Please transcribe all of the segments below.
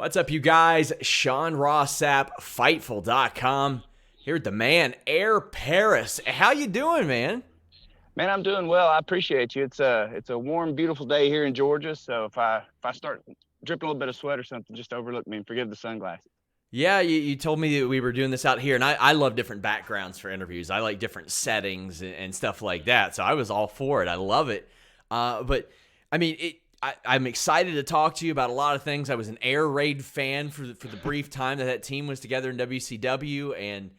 What's up, you guys? Sean Ross Sapp, Fightful.com, here with the man, Air Paris. How you doing, man? Man, I'm doing well. I appreciate you. It's a warm, beautiful day here in Georgia. So if I start dripping a little bit of sweat or something, just overlook me and forgive the sunglasses. Yeah, you told me that we were doing this out here, and I love different backgrounds for interviews. I like different settings and stuff like that, so I was all for it. I love it. But, I mean, I'm excited to talk to you about a lot of things. I was an Air Raid fan for the brief time that team was together in WCW, and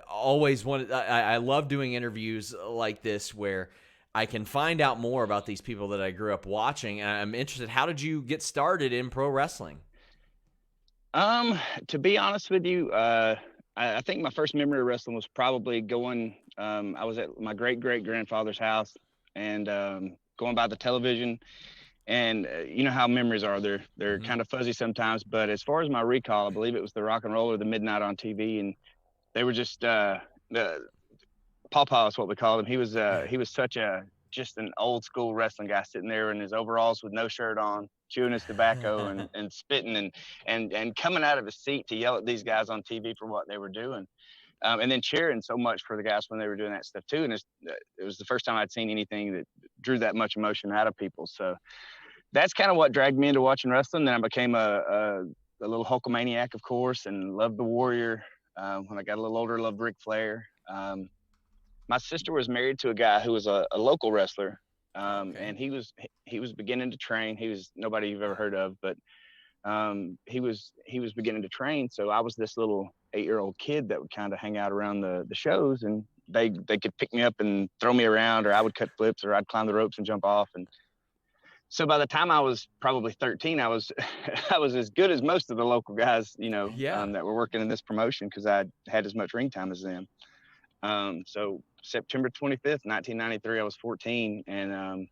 always wanted. I love doing interviews like this where I can find out more about these people that I grew up watching. And I'm interested. How did you get started in pro wrestling? To be honest with you, I think my first memory of wrestling was probably going. I was at my great-great-grandfather's house and going by the television. And you know how memories are. They're kind of fuzzy sometimes. But as far as my recall, I believe it was the Rock and Roll or the Midnight on TV, and they were just the Pawpaw is what we called him. He was such just an old school wrestling guy sitting there in his overalls with no shirt on, chewing his tobacco and spitting and coming out of his seat to yell at these guys on TV for what they were doing. And then cheering so much for the guys when they were doing that stuff too. And it was the first time I'd seen anything that drew that much emotion out of people. So that's kind of what dragged me into watching wrestling. Then I became a little Hulkamaniac, of course, and loved the Warrior. When I got a little older, loved Ric Flair. My sister was married to a guy who was a local wrestler, and he was beginning to train. He was nobody you've ever heard of, but he was beginning to train. So I was this little 8-year-old kid that would kind of hang out around the shows, and they could pick me up and throw me around, or I would cut flips, or I'd climb the ropes and jump off. And so by the time I was probably 13, I was I was as good as most of the local guys, that were working in this promotion, because I had as much ring time as them. So September 25th, 1993, I was 14, and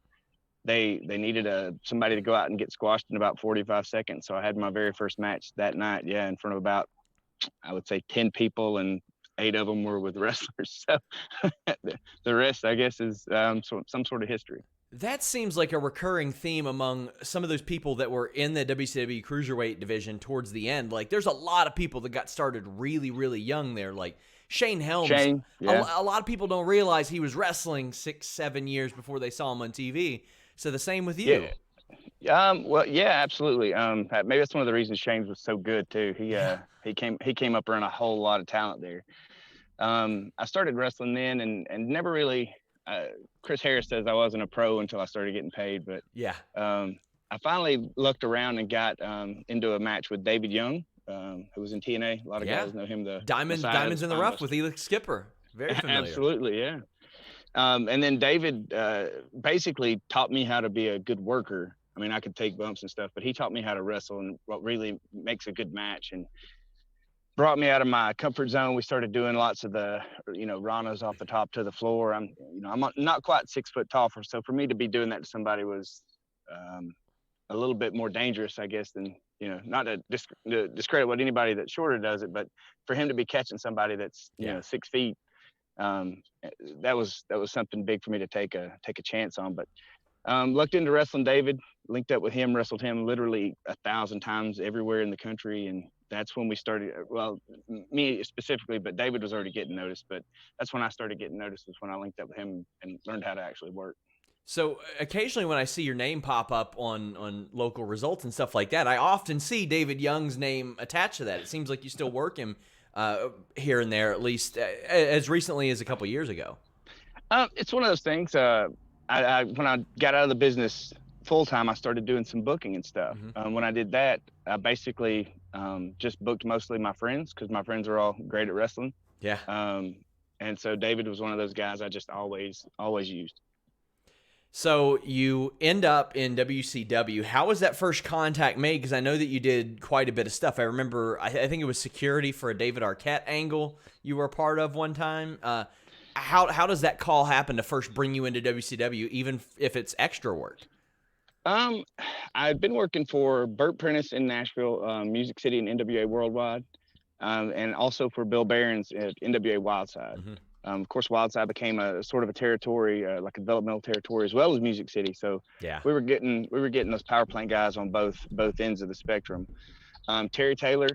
they needed somebody to go out and get squashed in about 45 seconds. So I had my very first match that night, in front of about, I would say, 10 people, and 8 of them were with wrestlers. So the rest, I guess, is some sort of history. That seems like a recurring theme among some of those people that were in the WCW Cruiserweight division towards the end. Like, there's a lot of people that got started really, really young there. Like Shane Helms. Yeah. A lot of people don't realize he was wrestling 6-7 years before they saw him on TV. So the same with you. Yeah. Well, yeah, absolutely. Maybe that's one of the reasons Shane was so good too. He came up around a whole lot of talent there. I started wrestling then, and never really. Chris Harris says I wasn't a pro until I started getting paid, but yeah. I finally looked around and got into a match with David Young, who was in TNA. A lot of guys know him. The Diamonds in the Rough with Elix Skipper. Very familiar. Absolutely, yeah. And then David basically taught me how to be a good worker. I mean, I could take bumps and stuff, but he taught me how to wrestle and what really makes a good match, and brought me out of my comfort zone. We started doing lots of the, Ranas off the top to the floor. I'm not quite 6 foot tall, so for me to be doing that to somebody was a little bit more dangerous, I guess, than, not to discredit what anybody that's shorter does it, but for him to be catching somebody that's 6 feet, that was something big for me to take a chance on. But looked into wrestling David, linked up with him, wrestled him literally 1,000 times everywhere in the country, and that's when we started. Well, me specifically, but David was already getting noticed. But that's when I started getting noticed, was when I linked up with him and learned how to actually work. So occasionally when I see your name pop up on local results and stuff like that, I often see David Young's name attached to that. It seems like you still work him here and there, at least as recently as a couple years ago. It's one of those things. When I got out of the business full time, I started doing some booking and stuff. When I did that, I basically just booked mostly my friends, because my friends are all great at wrestling. Yeah. And so David was one of those guys I just always used. So you end up in WCW. How was that first contact made? Because I know that you did quite a bit of stuff. I remember, I think it was security for a David Arquette angle you were a part of one time. How does that call happen to first bring you into WCW, even if it's extra work? I'd been working for Burt Prentice in Nashville, Music City, and NWA Worldwide, and also for Bill Barron's at NWA Wildside. Of course, Wildside became a sort of a territory, like a developmental territory, as well as Music City. So we were getting those power plant guys on both ends of the spectrum. Terry Taylor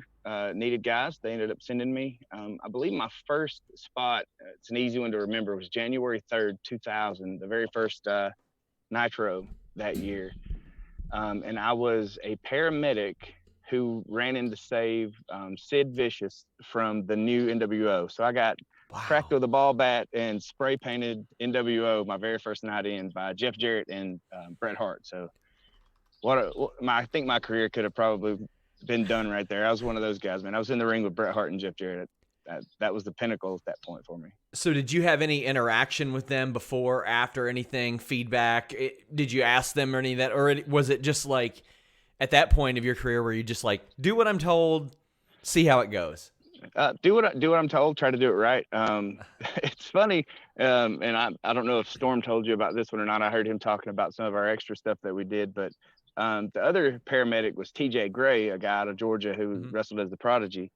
needed guys. They ended up sending me. I believe my first spot, it's an easy one to remember, was January 3rd, 2000, the very first Nitro that year. And I was a paramedic who ran in to save Sid Vicious from the new NWO. So I got cracked with a ball bat and spray painted NWO my very first night in by Jeff Jarrett and Bret Hart. So I think my career could have probably been done right there. I was one of those guys, man. I was in the ring with Bret Hart and Jeff Jarrett. That was the pinnacle at that point for me. So did you have any interaction with them before, after, anything, feedback? Did you ask them or any of that? Or was it just like at that point of your career where you just like, do what I'm told, see how it goes? Do what I'm told, try to do it right. It's funny. And I don't know if Storm told you about this one or not. I heard him talking about some of our extra stuff that we did, but the other paramedic was TJ Gray, a guy out of Georgia who wrestled as the Prodigy.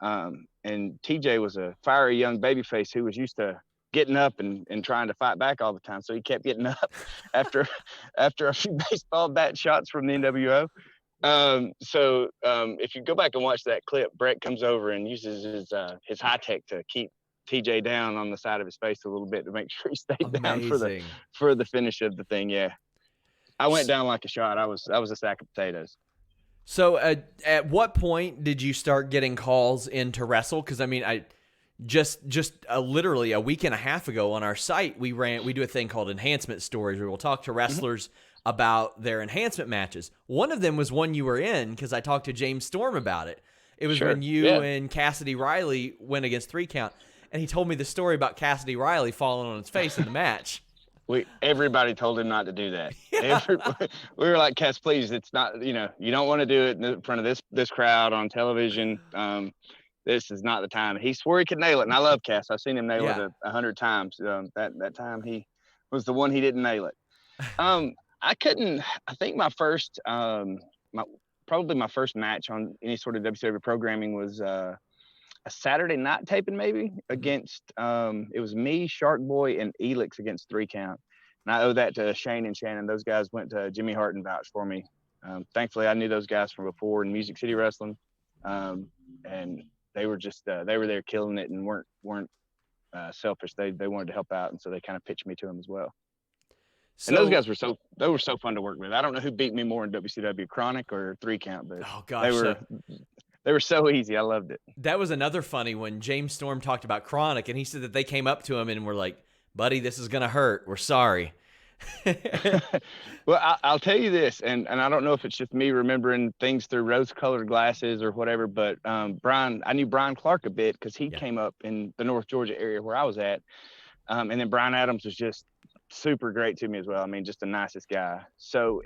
And TJ was a fiery young babyface who was used to getting up and trying to fight back all the time. So he kept getting up after a few baseball bat shots from the NWO. So if you go back and watch that clip, Brett comes over and uses his high tech to keep TJ down on the side of his face a little bit to make sure he stayed down for the finish of the thing. Yeah. I went down like a shot. I was a sack of potatoes. So at what point did you start getting calls in to wrestle? Because I mean, literally a week and a half ago on our site, we do a thing called enhancement stories where we'll talk to wrestlers about their enhancement matches. One of them was one you were in because I talked to James Storm about it. It was when you and Cassidy Riley went against 3 Count, and he told me the story about Cassidy Riley falling on his face in the match. Everybody told him not to do that. Yeah. We were like, Cass, please, it's not, you don't want to do it in front of this crowd on television. This is not the time. He swore he could nail it, and I love Cass. I've seen him nail it 100 times. That time he was the one he didn't nail it. I think my first, probably my first match on any sort of WCW programming was a Saturday night taping maybe against, it was me, Shark Boy, and Elix against 3 Count. And I owe that to Shane and Shannon. Those guys went to Jimmy Hart and vouched for me. Thankfully, I knew those guys from before in Music City Wrestling. And they were just, they were there killing it and weren't selfish. They wanted to help out. And so they kind of pitched me to them as well. So, and those guys were so fun to work with. I don't know who beat me more in WCW, Chronic or 3 Count, but they were so easy. I loved it. That was another funny when James Storm talked about Chronic, and he said that they came up to him and were like, buddy, this is going to hurt. We're sorry. Well, I'll tell you this, and I don't know if it's just me remembering things through rose-colored glasses or whatever, but I knew Brian Clark a bit because he came up in the North Georgia area where I was at. And then Brian Adams was just super great to me as well. I mean, just the nicest guy. So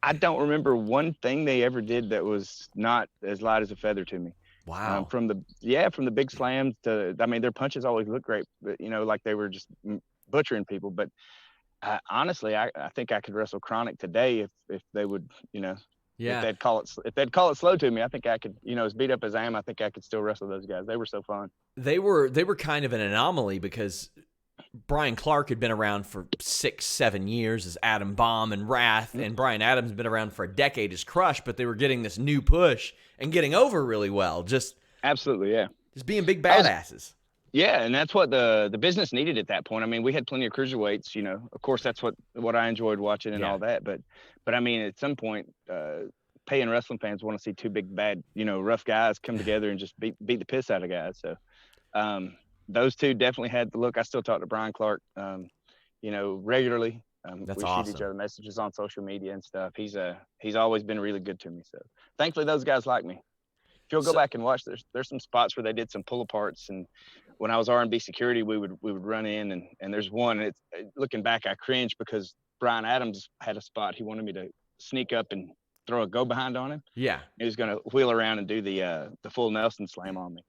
I don't remember one thing they ever did that was not as light as a feather to me. Wow. From the big slams to, I mean, their punches always look great, but like they were just butchering people. But honestly, I think I could wrestle Chronic today if they would, if they'd call it slow to me. I think I could, as beat up as I am, I think I could still wrestle those guys. They were so fun. They were kind of an anomaly because Brian Clark had been around for 6-7 years as Adam Bomb and Wrath, and Brian Adams had been around for a decade as Crush, but they were getting this new push and getting over really well. Just absolutely, yeah. Just being big badasses. Yeah, and that's what the business needed at that point. I mean, we had plenty of cruiserweights, Of course, that's what I enjoyed watching and all that. But I mean, at some point, paying wrestling fans want to see 2 big bad, rough guys come together and just beat the piss out of guys. So those 2 definitely had the look. I still talk to Brian Clark, regularly. That's we awesome. shoot each other messages on social media and stuff. He's always been really good to me. So thankfully, those guys like me. If you'll go back and watch, there's some spots where they did some pull aparts, and when I was R&B security, we would run in, and there's one. It's looking back, I cringe because Brian Adams had a spot. He wanted me to sneak up and throw a go behind on him. Yeah, he was going to wheel around and do the full Nelson slam on me.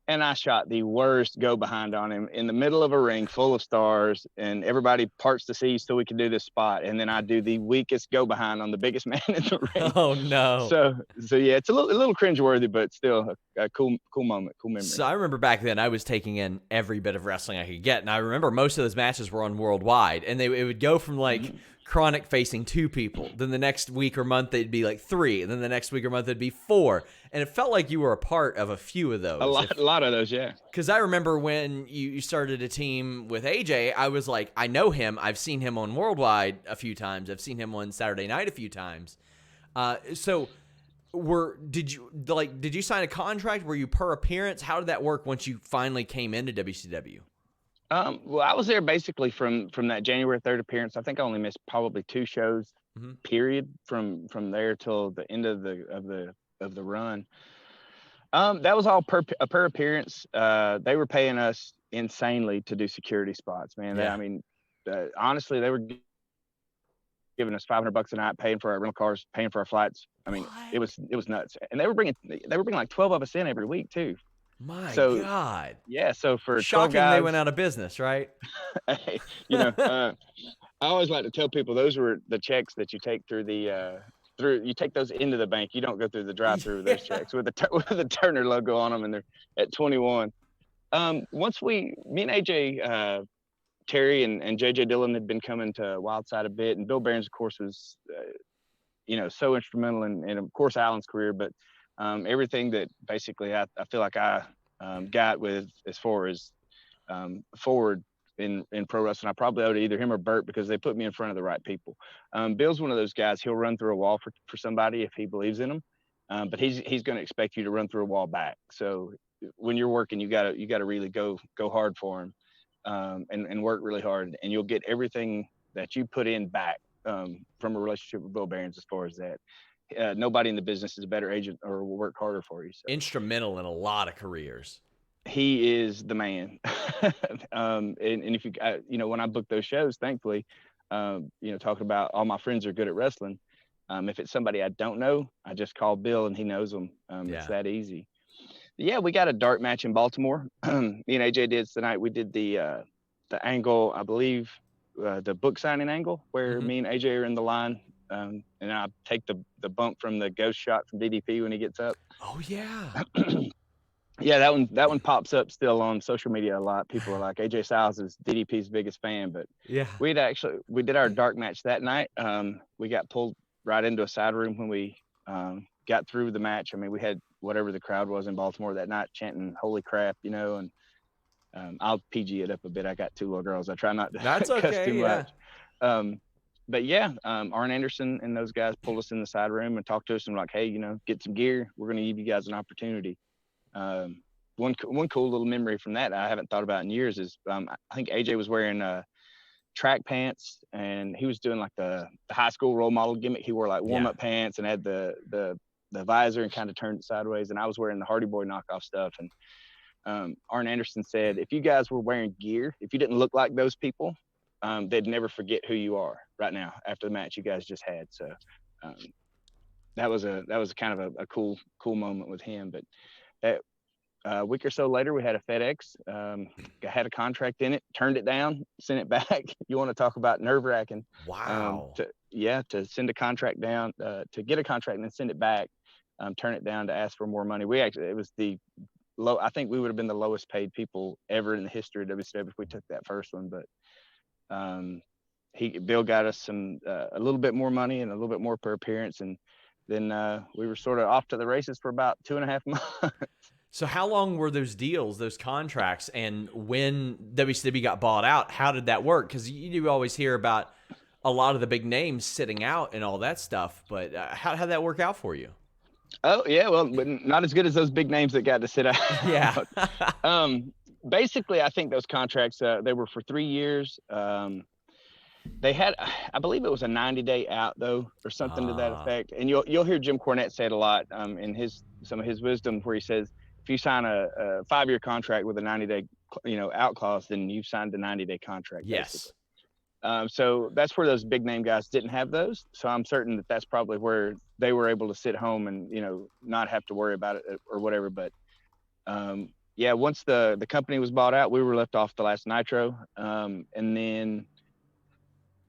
And I shot the worst go behind on him in the middle of a ring full of stars, and everybody parts the seas so we could do this spot. And then I do the weakest go behind on the biggest man in the ring. Oh no! So yeah, it's a little cringeworthy, but still a cool moment, cool memory. So I remember back then I was taking in every bit of wrestling I could get, and I remember most of those matches were on Worldwide, and it would go from like Chronic facing 2 people. Then the next week or month, they'd be like 3. And then the next week or month, it'd be 4. And it felt like you were a part of a few of those. A lot of those, yeah. Because I remember when you started a team with AJ, I was like, I know him. I've seen him on Worldwide a few times. I've seen him on Saturday Night a few times. So did you sign a contract? Were you per appearance? How did that work once you finally came into WCW? Well, I was there basically from that January 3rd appearance. I think I only missed probably 2 shows, period, from there till the end of the run. That was all per appearance. They were paying us insanely to do security spots, man. Yeah. Honestly, they were giving us $500 a night, paying for our rental cars, paying for our flights. I mean, it was nuts. And they were bringing like 12 of us in every week too. My God. Yeah. So for shocking, 12 guys, they went out of business, right? Hey, I always like to tell people those were the checks that you take through you take those into the bank. You don't go through the drive-through with those checks with the Turner logo on them, and they're at 21. Once me and AJ, Terry and JJ Dillon had been coming to Wildside a bit, and Bill Behrens, of course, was so instrumental in of course Alan's career, but everything that basically I feel like I got with as far as forward in pro wrestling, I probably owe to either him or Bert, because they put me in front of the right people. Bill's one of those guys. He'll run through a wall for somebody if he believes in them, but he's going to expect you to run through a wall back. So when you're working, you gotta really go hard for him, and work really hard, and you'll get everything that you put in back from a relationship with Bill Behrens. As far as that, nobody in the business is a better agent or will work harder for you. So. Instrumental in a lot of careers. He is the man. And if you, when I book those shows, thankfully, talking about all my friends are good at wrestling. If it's somebody I don't know, I just call Bill and he knows them. It's that easy. Yeah, we got a dart match in Baltimore. Me and AJ did tonight. We did the angle, I believe, the book signing angle, where me and AJ are in the line, and I take the bump from the ghost shot from DDP when he gets up. Oh yeah. Yeah, that one pops up still on social media a lot. People are like, AJ Styles is DDP's biggest fan, but yeah, we did our dark match that night. We got pulled right into a side room when we got through the match. I mean, we had whatever the crowd was in Baltimore that night chanting "Holy crap," and I'll PG it up a bit. I got 2 little girls. I try not to cuss too much. But yeah, Arn Anderson and those guys pulled us in the side room and talked to us and were like, hey, get some gear. We're going to give you guys an opportunity. One cool little memory from that I haven't thought about in years is I think AJ was wearing track pants, and he was doing like the high school role model gimmick. He wore like warm-up pants and had the visor and kind of turned it sideways, and I was wearing the Hardy Boy knockoff stuff. And Arn Anderson said, if you guys were wearing gear, if you didn't look like those people, they'd never forget who you are right now after the match you guys just had. So that was kind of a cool moment with him. But a week or so later, we had a FedEx, had a contract in it, turned it down, sent it back. You want to talk about nerve-wracking. Wow. To send a contract down, to get a contract and then send it back, turn it down to ask for more money. It was the low. I think we would have been the lowest paid people ever in the history of WCW if we took that first one. But Bill got us a little bit more money and a little bit more per appearance. And then we were sort of off to the races for about 2.5 months. So how long were those deals, those contracts, and when WCW got bought out, how did that work? Because you do always hear about a lot of the big names sitting out and all that stuff, but how did that work out for you? Oh, yeah, well, but not as good as those big names that got to sit out. Yeah. Basically, I think those contracts, they were for 3 years. They had, I believe it was a 90-day out, though, or something to that effect. And you'll hear Jim Cornette say it a lot in some of his wisdom, where he says, if you sign a 5-year contract with a 90-day, out clause, then you've signed a 90-day contract. Yes. Basically. So that's where those big name guys didn't have those. So I'm certain that that's probably where they were able to sit home and, not have to worry about it or whatever. But once the company was bought out, we were left off the last Nitro. And then,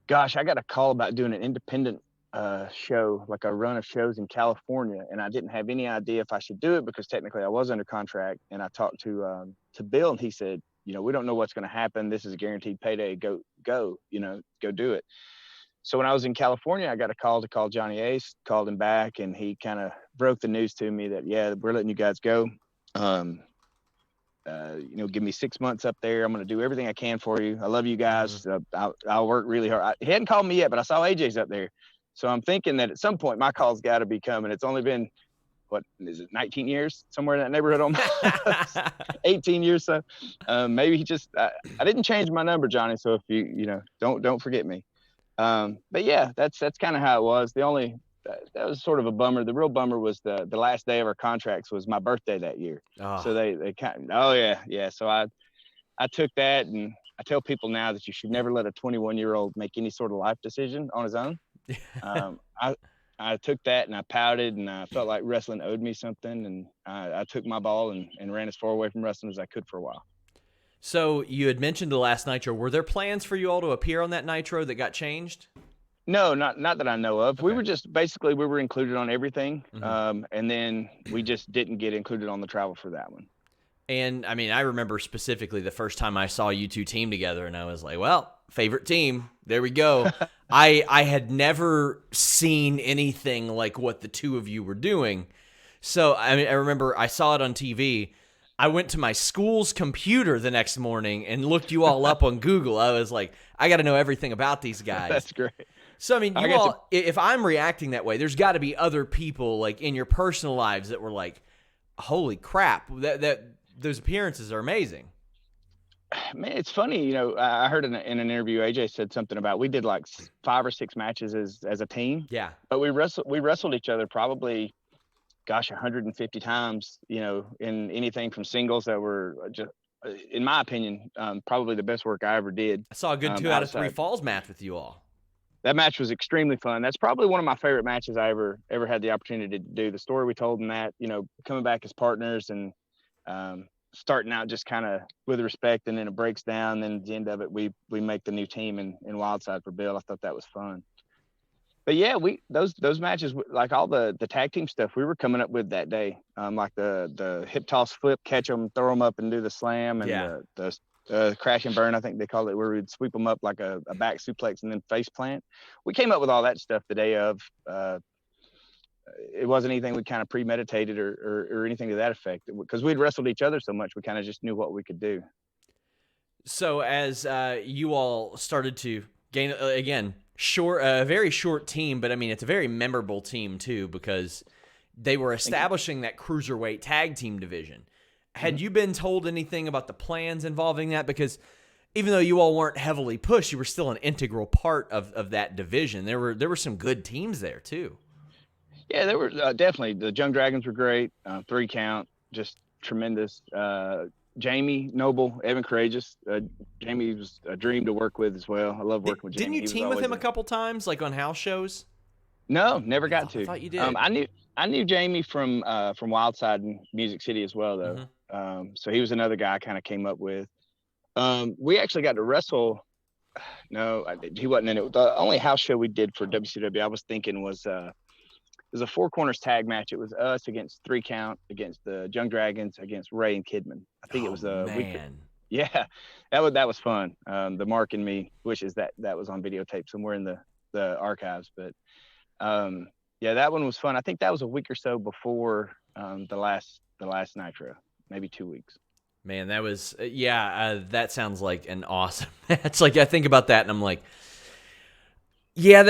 gosh, I got a call about doing an independent show, like a run of shows in California, and I didn't have any idea if I should do it because technically I was under contract. And I talked to Bill, and he said, we don't know what's going to happen. This is a guaranteed payday. Go do it. So when I was in California, I got a call to call Johnny Ace, called him back, and he kind of broke the news to me that, yeah, we're letting you guys go. Give me 6 months up there. I'm going to do everything I can for you. I love you guys. I'll work really hard. He hadn't called me yet, but I saw AJ's up there. So I'm thinking that at some point my call's got to be coming. It's only been, 19 years, somewhere in that neighborhood, almost 18 years. So maybe he just, I didn't change my number, Johnny. So if you don't forget me. But yeah, that's kind of how it was. That was sort of a bummer. The real bummer was the last day of our contracts was my birthday that year. Oh. So they kind of, yeah. So I took that, and I tell people now that you should never let a 21-year-old make any sort of life decision on his own. I took that and I pouted, and I felt like wrestling owed me something, and I took my ball and ran as far away from wrestling as I could for a while. So you had mentioned the last Nitro. Were there plans for you all to appear on that Nitro that got changed? No, not that I know of. Okay. We were included on everything. And then we just didn't get included on the travel for that one. And I mean, I remember specifically the first time I saw you two team together, and I was like, well, favorite team. There we go. I had never seen anything like what the two of you were doing. So I mean, I remember I saw it on TV. I went to my school's computer the next morning and looked you all up on Google. I was like, I got to know everything about these guys. That's great. So, I mean, if I'm reacting that way, there's got to be other people like in your personal lives that were like, holy crap, that those appearances are amazing. Man, it's funny. I heard in an interview, AJ said something about we did like 5 or 6 matches as a team. Yeah. But we wrestled each other probably, 150 times, in anything from singles that were just, in my opinion, probably the best work I ever did. I saw a good 2 out of 3 falls match with you all. That match was extremely fun. That's probably one of my favorite matches I ever had the opportunity to do. The story we told in that, coming back as partners and starting out just kind of with respect, and then it breaks down. Then at the end of it, we make the new team in Wildside for Bill. I thought that was fun. But yeah, those matches, like all the tag team stuff we were coming up with that day, like the hip toss flip, catch them, throw them up and do the slam, and the crash and burn, I think they call it, where we'd sweep them up like a back suplex and then face plant. We came up with all that stuff the day of. It wasn't anything we kind of premeditated or anything to that effect, because we'd wrestled each other so much, we kind of just knew what we could do. So as you all started to gain, again, a very short team, but I mean, it's a very memorable team too, because they were establishing that cruiserweight tag team division. Had you been told anything about the plans involving that? Because even though you all weren't heavily pushed, you were still an integral part of that division. There were some good teams there too. Yeah, there were definitely. The Young Dragons were great. 3 count, just tremendous. Jamie Noble, Evan Courageous. Jamie was a dream to work with as well. I love working with Jamie. Didn't you team with him a couple times, like on house shows? No, never got to. I thought you did. I knew Jamie from Wildside and Music City as well, though. So he was another guy I kind of came up with. We actually got to wrestle. No, he wasn't in it. The only house show we did for WCW, I was thinking, was it was a 4 corners tag match. It was us against 3 count against the Young Dragons against Ray and Kidman. I think it was a week. Yeah, that was fun. The Mark and me wishes that was on videotape somewhere in the archives. But yeah, that one was fun. I think that was a week or so before the last Nitro, maybe 2 weeks. Man, that was that sounds like an awesome match. Like, I think about that and I'm like, yeah,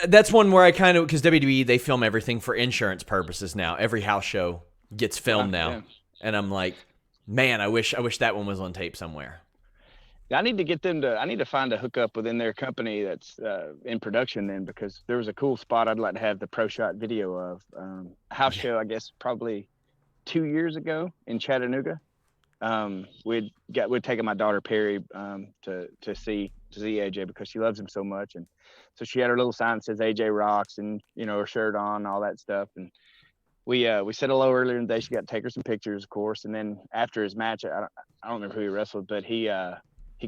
that's one where I kind of, because WWE, they film everything for insurance purposes now. Every house show gets filmed now. Yeah. And I'm like, man, I wish that one was on tape somewhere. I need to find a hookup within their company that's in production then, because there was a cool spot I'd like to have the pro shot video of. House show, I guess, probably 2 years ago in Chattanooga. We'd taken my daughter Perry to see AJ because she loves him so much, and so she had her little sign that says AJ rocks, and her shirt on, all that stuff. And we said hello earlier in the day. She got to take her some pictures, of course. And then after his match, I don't remember who he wrestled, but he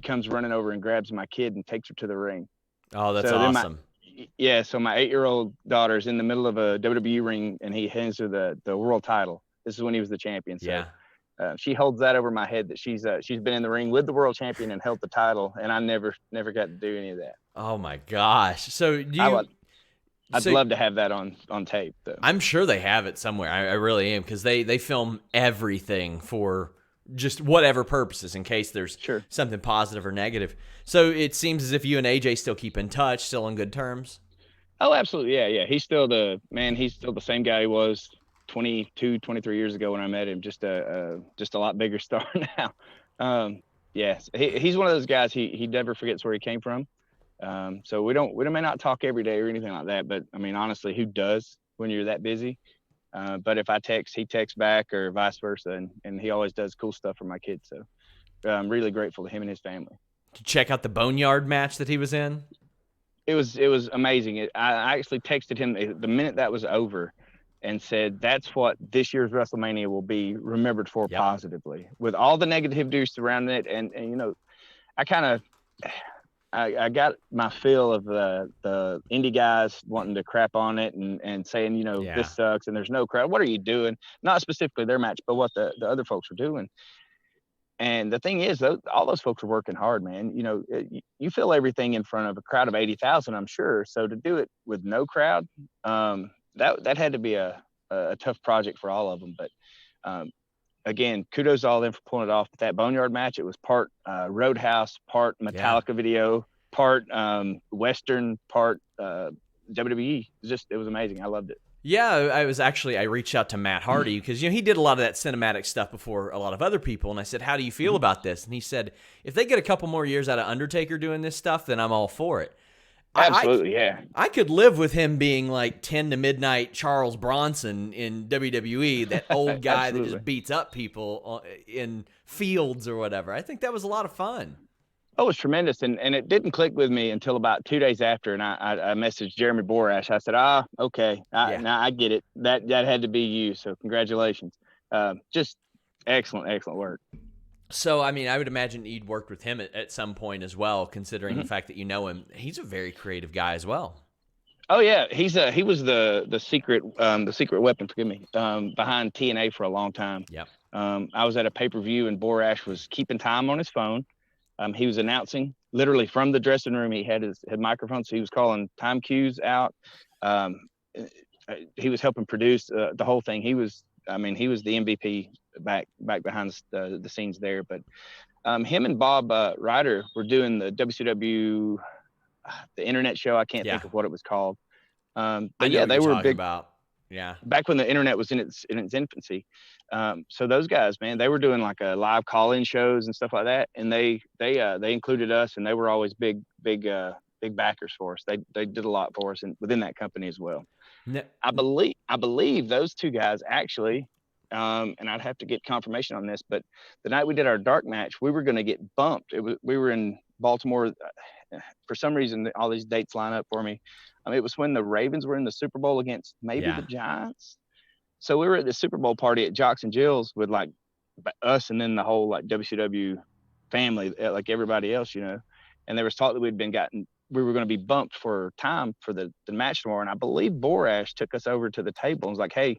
comes running over and grabs my kid and takes her to the ring. Oh, that's awesome. So my 8-year-old daughter's in the middle of a WWE ring, and he hands her the world title. This is when he was the champion. So yeah. She holds that over my head that she's been in the ring with the world champion and held the title, and I never got to do any of that. Oh my gosh. So do I you? would, I'd So love to have that on tape though. I'm sure they have it somewhere. I really am, because they film everything for just whatever purposes, in case there's Sure. something positive or negative. So it seems as if you and AJ still keep in touch, still on good terms. Oh, absolutely. Yeah, yeah. He's still the man. He's still the same guy he was 22, 23 years ago when I met him. Just a lot bigger star now. Yes, he's one of those guys. He never forgets where he came from. So we may not talk every day or anything like that. But I mean, honestly, who does when you're that busy? But if I text, he texts back, or vice versa, and he always does cool stuff for my kids. So I'm really grateful to him and his family. Did you check out the Boneyard match that he was in? It was amazing. I actually texted him the minute that was over, and said that's what this year's WrestleMania will be remembered for Yep. positively, with all the negativity surrounding it. And you know, I kind of I got my fill of the indie guys wanting to crap on it and saying, you know, Yeah. this sucks and there's no crowd. What are you doing? Not specifically their match, but what the other folks were doing. And the thing is, all those folks are working hard, man. You know, you feel everything in front of a crowd of 80,000, I'm sure. So to do it with no crowd, that had to be a tough project for all of them. But again, kudos to all of them for pulling it off. But that Boneyard match, it was part Roadhouse, part Metallica video, part Western, part WWE. It was amazing. I loved it. Yeah, I reached out to Matt Hardy, because he did a lot of that cinematic stuff before a lot of other people, and I said, how do you feel about this? And he said, if they get a couple more years out of Undertaker doing this stuff, then I'm all for it. Absolutely, yeah. I could live with him being like 10 to midnight Charles Bronson in WWE, that old guy that just beats up people in fields or whatever. I think that was a lot of fun. Oh, it was tremendous. And it didn't click with me until about 2 days after. And I messaged Jeremy Borash. I said, okay. Now I get it. That had to be you. So congratulations. Just excellent work. So, I mean, I would imagine you'd worked with him at some point as well, considering the fact that you know him. He's a very creative guy as well. Oh yeah. He was the secret weapon, forgive me, behind TNA for a long time. Yep. I was at a pay-per-view and Borash was keeping time on his phone. He was announcing literally from the dressing room. He had microphone, so he was calling time cues out. He was helping produce the whole thing. He was the MVP back behind the scenes there. But him and Bob Ryder were doing the WCW, the internet show. I can't think of what it was called. But yeah, they were big about. Yeah. Back when the internet was in its infancy. So those guys, man, they were doing like a live call-in shows and stuff like that. And they included us, and they were always big backers for us. They did a lot for us and within that company as well. No. I believe those two guys actually, and I'd have to get confirmation on this, but the night we did our dark match, we were going to get bumped. We were in Baltimore. For some reason, all these dates line up for me. It was when the Ravens were in the Super Bowl against maybe the Giants. So we were at the Super Bowl party at Jocks and Jill's with like us and then the whole like WCW family, like everybody else, you know. And there was talk that we were going to be bumped for time for the match tomorrow. And I believe Borash took us over to the table and was like, hey,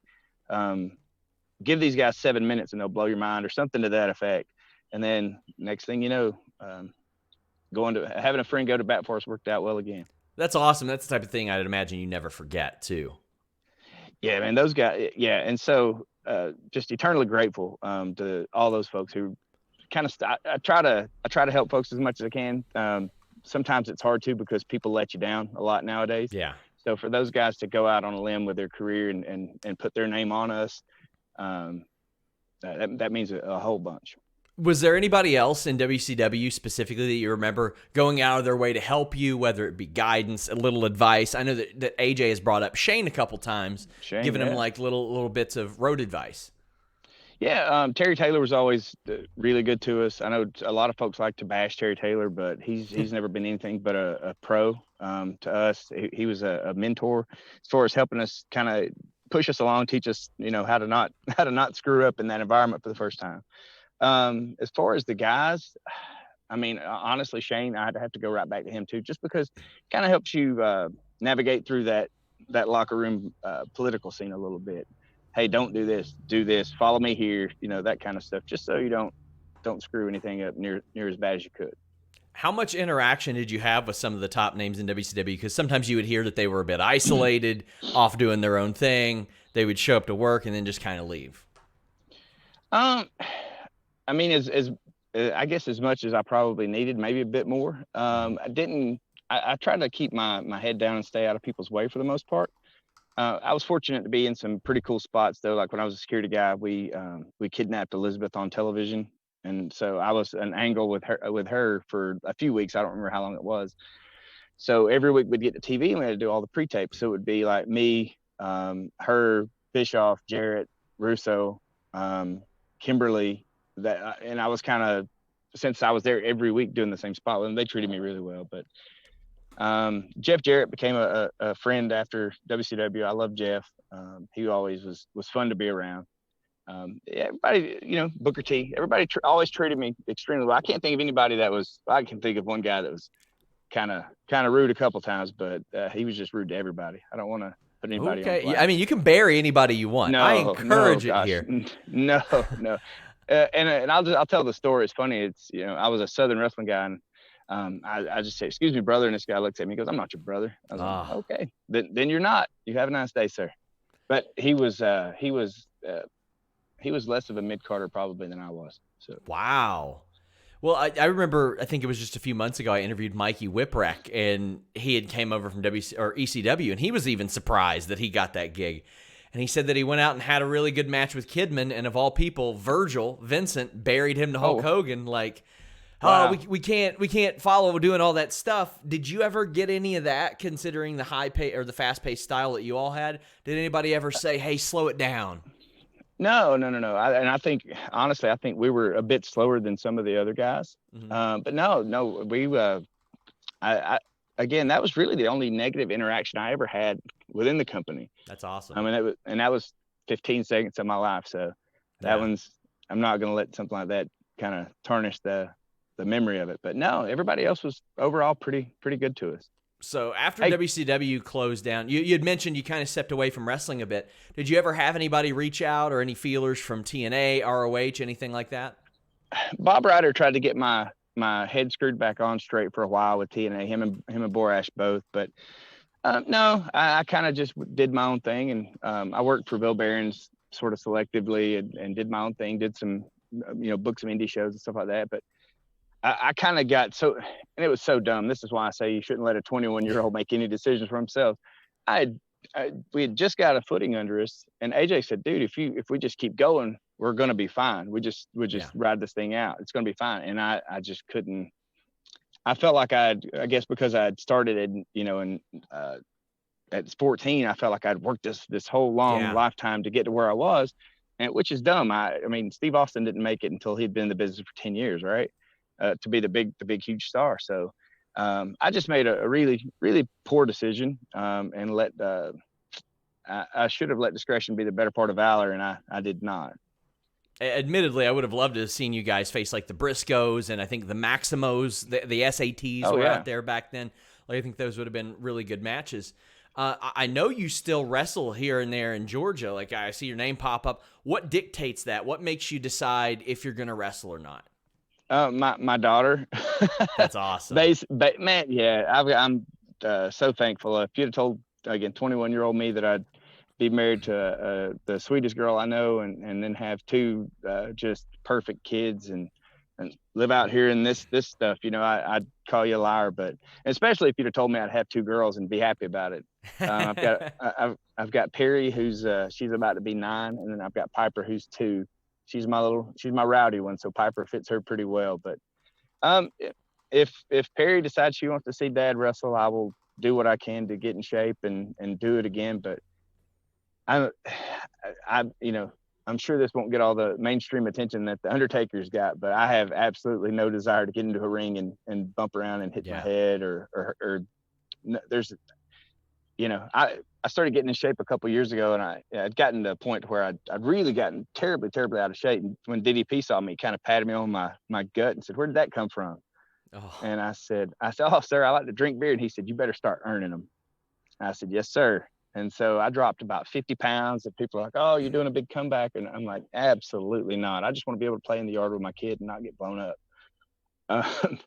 give these guys 7 minutes and they'll blow your mind, or something to that effect. And then next thing you know, having a friend go to bat for us worked out well again. That's awesome. That's the type of thing I'd imagine you never forget too. Yeah, man, those guys. Yeah, and so just eternally grateful to all those folks who kind of. I try to help folks as much as I can. Sometimes it's hard to, because people let you down a lot nowadays. Yeah. So for those guys to go out on a limb with their career and put their name on us, that means a whole bunch. Was there anybody else in WCW specifically that you remember going out of their way to help you, whether it be guidance, a little advice? I know that AJ has brought up Shane a couple times, giving him like little bits of road advice. Yeah, Terry Taylor was always really good to us. I know a lot of folks like to bash Terry Taylor, but he's never been anything but a pro to us. He was a mentor as far as helping us kind of push us along, teach us, you know, how to not screw up in that environment for the first time. As far as the guys, I mean, honestly, Shane, I'd have to go right back to him too, just because it kind of helps you navigate through that locker room political scene a little bit. Hey, don't do this, follow me here, you know, that kind of stuff, just so you don't screw anything up near as bad as you could. How much interaction did you have with some of the top names in WCW? Because sometimes you would hear that they were a bit isolated, off doing their own thing. They would show up to work and then just kind of leave. I mean, as I guess as much as I probably needed, maybe a bit more. I tried to keep my head down and stay out of people's way for the most part. I was fortunate to be in some pretty cool spots though. Like when I was a security guy, we kidnapped Elizabeth on television. And so I was an angle with her for a few weeks. I don't remember how long it was. So every week we'd get to TV and we had to do all the pre-tapes. So it would be like me, her, Bischoff, Jarrett, Russo, Kimberly, and I was kind of, since I was there every week doing the same spot, and they treated me really well. But Jeff Jarrett became a friend after WCW. I love Jeff. He always was fun to be around. Everybody, Booker T, everybody always treated me extremely well. I can't think of anybody I can think of one guy that was kind of rude a couple times, but he was just rude to everybody. I don't want to put anybody on blast. I mean, you can bury anybody you want. I encourage it here. No. And I'll tell the story. It's funny. It's, I was a Southern wrestling guy, and I just say, "Excuse me, brother," and this guy looks at me and goes, "I'm not your brother." I was like, "Okay, then you're not. You have a nice day, sir." But he was less of a mid-carder probably than I was. So wow. Well, I remember, I think it was just a few months ago, I interviewed Mikey Whipwreck, and he had came over from ECW, and he was even surprised that he got that gig. And he said that he went out and had a really good match with Kidman, and of all people, Vincent buried him to Hulk Hogan. Like, wow. we can't follow doing all that stuff. Did you ever get any of that, considering the high pay or the fast paced style that you all had? Did anybody ever say, "Hey, slow it down"? No. I think, honestly, we were a bit slower than some of the other guys. Mm-hmm. But no, again, that was really the only negative interaction I ever had within the company. That's awesome. I mean, that was 15 seconds of my life. So I'm not going to let something like that kind of tarnish the memory of it. But no, everybody else was overall pretty good to us. So after WCW closed down, you had mentioned you kind of stepped away from wrestling a bit. Did you ever have anybody reach out or any feelers from TNA, ROH, anything like that? Bob Ryder tried to get my head screwed back on straight for a while with TNA, him and Borash both. But no, I kind of just did my own thing. And I worked for Bill Barron's sort of selectively and did my own thing, did some, booked some indie shows and stuff like that. But I kind of got and it was so dumb. This is why I say you shouldn't let a 21-year-old make any decisions for himself. We had just got a footing under us, and AJ said, "Dude, if we just keep going, we're gonna be fine. We just ride this thing out. It's gonna be fine." And I just couldn't. I felt like I guess because I had started at 14, I felt like I'd worked this whole long lifetime to get to where I was, and which is dumb. I mean, Steve Austin didn't make it until he'd been in the business for 10 years, right? To be the big, huge star. So I just made a really, really poor decision and I should have let discretion be the better part of valor, and I did not. Admittedly, I would have loved to have seen you guys face like the Briscoes and I think the Maximos, the SATs were out there back then. Like, I think those would have been really good matches. I know you still wrestle here and there in Georgia. Like, I see your name pop up. What dictates that? What makes you decide if you're going to wrestle or not? My daughter. That's awesome. Man, yeah, I'm so thankful. If you'd have told, again, 21-year-old me that I'd be married to the sweetest girl I know and then have two just perfect kids and live out here in this stuff, I'd call you a liar. But especially if you'd have told me I'd have two girls and be happy about it. I've got Perry, who's she's about to be 9, and then I've got Piper, who's 2. She's my rowdy one, so Piper fits her pretty well. But if Perry decides she wants to see Dad wrestle, I will do what I can to get in shape and do it again. But I'm sure this won't get all the mainstream attention that the Undertaker's got, but I have absolutely no desire to get into a ring and bump around and hit my head or there's, I started getting in shape a couple of years ago, and I'd gotten to a point where I'd really gotten terribly, terribly out of shape. And when DDP saw me, he kind of patted me on my gut and said, "Where did that come from?" Oh. And I said, "Oh, sir, I like to drink beer." And he said, "You better start earning them." And I said, "Yes, sir." And so I dropped about 50 pounds, and people are like, "Oh, you're doing a big comeback." And I'm like, absolutely not. I just want to be able to play in the yard with my kid and not get blown up. Uh,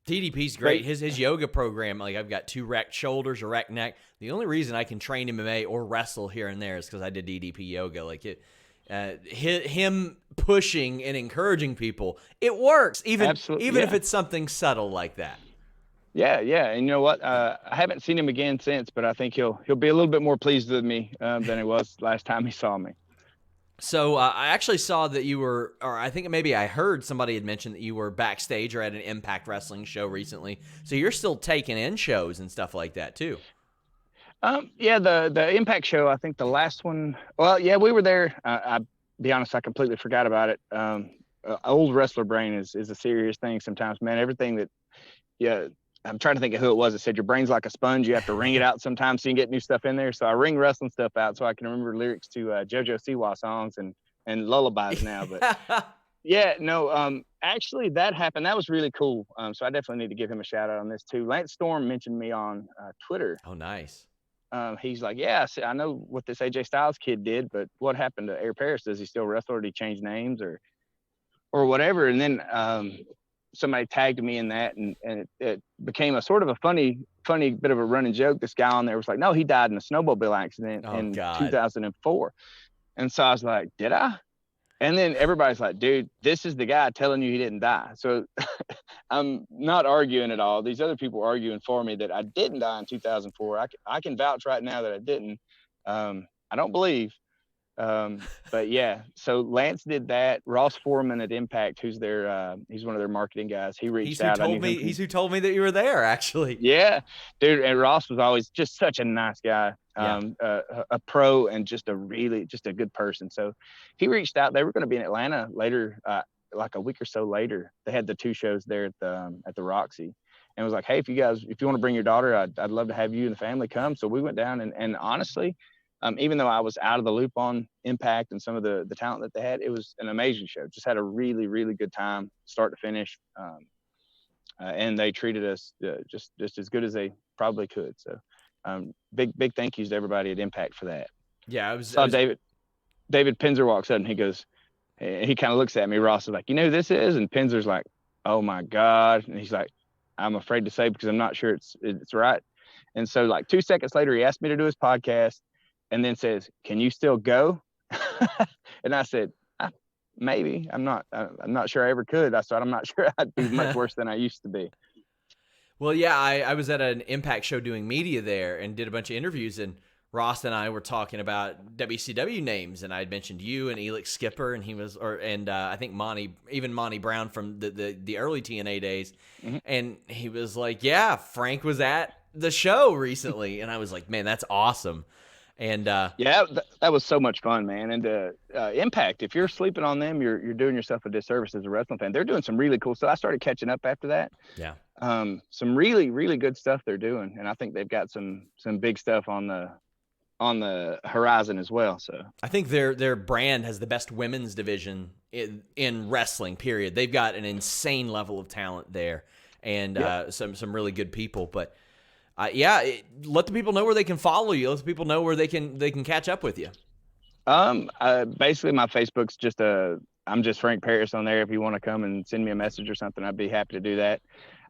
DDP's great. His yoga program, like I've got 2 racked shoulders, a racked neck. The only reason I can train MMA or wrestle here and there is because I did DDP yoga. Like him pushing and encouraging people, it works. Even if it's something subtle like that. Yeah. And you know what? I haven't seen him again since, but I think he'll be a little bit more pleased with me than he was last time he saw me. So I actually saw that you were, or I think maybe I heard somebody had mentioned that you were backstage or at an Impact Wrestling show recently. So you're still taking in shows and stuff like that too. Yeah, the Impact show, I think the last one, well, yeah, we were there. I'll be honest, I completely forgot about it. Old wrestler brain is a serious thing sometimes, man. Everything that, yeah, I'm trying to think of who it was that said your brain's like a sponge. You have to wring it out sometimes so you can get new stuff in there. So I wring wrestling stuff out so I can remember lyrics to JoJo Siwa songs and lullabies now. But yeah, no, actually that happened. That was really cool. So I definitely need to give him a shout out on this too. Lance Storm mentioned me on Twitter. Oh, nice. He's like, yeah, I know what this AJ Styles kid did, but what happened to Air Paris? Does he still wrestle or did he change names or whatever? And then somebody tagged me in that, and it became a sort of a funny bit of a running joke. This guy on there was like, no, he died in a snowmobile accident in 2004. And so I was like, did I? And then everybody's like, dude, this is the guy telling you he didn't die. So I'm not arguing at all. These other people arguing for me that I didn't die in 2004. I can vouch right now that I didn't. I don't believe. But yeah, so Lance did that. Ross Foreman at Impact, who's their he's one of their marketing guys. He reached out. He's who told me that you were there, actually. Yeah, dude. And Ross was always just such a nice guy, a pro and just a good person. So he reached out. They were going to be in Atlanta later, like a week or so later. They had the 2 shows there at the Roxy, and was like, hey, if you want to bring your daughter, I'd love to have you and the family come. So we went down, and honestly, even though I was out of the loop on Impact and some of the talent that they had, it was an amazing show. Just had a really, really good time, start to finish. And they treated us just as good as they probably could. So big thank yous to everybody at Impact for that. Yeah, David Pinzer walks up and he goes, he kind of looks at me. Ross is like, you know who this is? And Pinzer's like, oh my God. And he's like, I'm afraid to say because I'm not sure it's right. And so like 2 seconds later, he asked me to do his podcast. And then says, can you still go? And I said, maybe. I'm not sure I ever could. I said, I'm not sure I'd be much worse than I used to be. Well, yeah, I was at an Impact show doing media there and did a bunch of interviews, and Ross and I were talking about WCW names, and I had mentioned you and Elix Skipper, and he was, I think Monty Brown from the early TNA days, mm-hmm. And he was like, yeah, Frank was at the show recently, and I was like, man, that's awesome. And yeah, that was so much fun, man. And Impact, if you're sleeping on them, you're doing yourself a disservice as a wrestling fan. They're doing some really cool stuff. I started catching up after that. Yeah. Some really, really good stuff they're doing, and I think they've got some big stuff on the horizon as well. So I think their brand has the best women's division in wrestling. Period. They've got an insane level of talent there, and some really good people. But let the people know where they can follow you. Let the people know where they can catch up with you. Basically my Facebook's just I'm just Frank Paris on there. If you want to come and send me a message or something, I'd be happy to do that.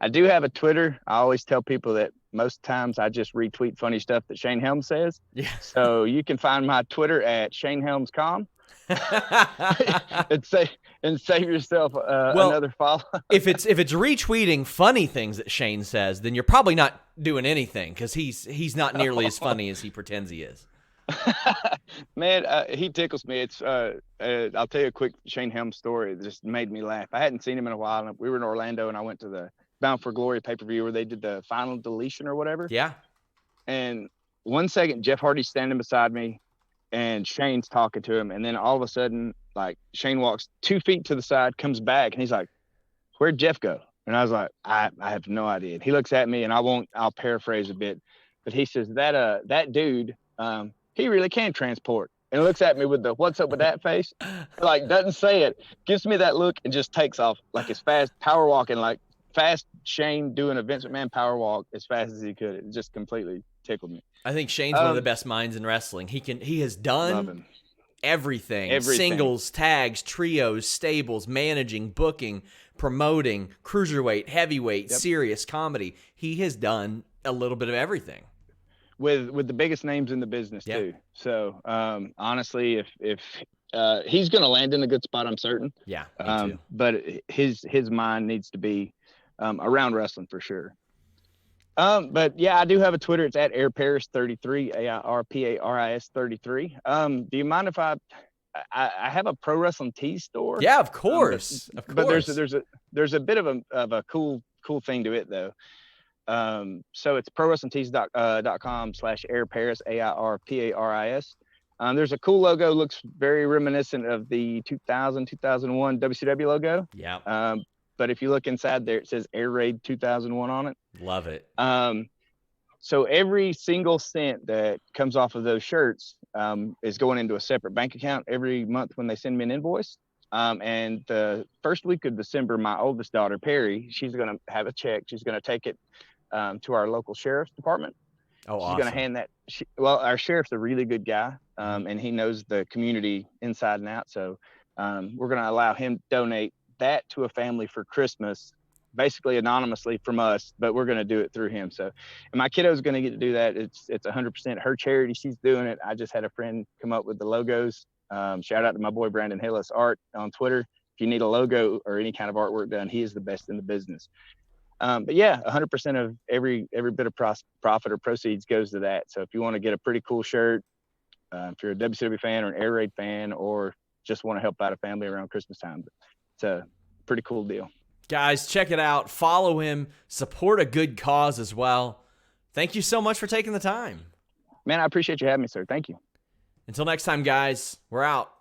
I do have a Twitter. I always tell people that most times I just retweet funny stuff that Shane Helms says. Yeah. So you can find my Twitter at ShaneHelms.com. and save yourself another follow. if it's retweeting funny things that Shane says, then you're probably not doing anything because he's not nearly as funny as he pretends he is. Man, he tickles me. It's I'll tell you a quick Shane Helms story that just made me laugh. I hadn't seen him in a while. We were in Orlando, and I went to the Bound for Glory pay-per-view where they did the final deletion or whatever. Yeah. And 1 second, Jeff Hardy's standing beside me, and Shane's talking to him. And then all of a sudden, like, Shane walks 2 feet to the side, comes back, and he's like, where'd Jeff go? And I was like, I have no idea. And he looks at me, and I'll paraphrase a bit, but he says that dude, he really can transport. And looks at me with the what's up with that face, like doesn't say it, gives me that look and just takes off like as fast, power walking, like fast Shane doing a Vince McMahon power walk as fast as he could. It just completely tickled me. I think Shane's one of the best minds in wrestling. He has done everything. Singles, tags, trios, stables, managing, booking, promoting, cruiserweight, heavyweight, serious, comedy. He has done a little bit of everything. With the biggest names in the business too. So honestly, if he's going to land in a good spot, I'm certain. Yeah, me too. But his mind needs to be around wrestling for sure. But yeah, I do have a Twitter. It's at Air Paris 33, AIRPARIS 33. Do you mind if I have a pro wrestling tee store? Yeah, of course. But there's a bit of a cool thing to it though. So it's prowrestlingtees.com/Air Paris, AIRPARIS. There's a cool logo, looks very reminiscent of the 2001 WCW logo. Yeah. But if you look inside there, it says Air Raid 2001 on it. Love it. So every single cent that comes off of those shirts is going into a separate bank account every month when they send me an invoice. And the first week of December, my oldest daughter, Perry, she's going to have a check. She's going to take it to our local sheriff's department. Oh, she's awesome. going to hand that. Our sheriff's a really good guy, and he knows the community inside and out. So we're going to allow him to donate that to a family for Christmas, basically anonymously from us, but we're going to do it through him. So, and my kiddo's going to get to do that. It's 100% her charity. She's doing it. I just had a friend come up with the logos. Shout out to my boy Brandon Hillis Art on Twitter. If you need a logo or any kind of artwork done, he is the best in the business. But yeah, 100% of every bit of profit or proceeds goes to that. So if you want to get a pretty cool shirt, if you're a WCW fan or an Air Raid fan, or just want to help out a family around Christmas time, it's a pretty cool deal. Guys, check it out. Follow him. Support a good cause as well. Thank you so much for taking the time. Man, I appreciate you having me, sir. Thank you. Until next time, guys, we're out.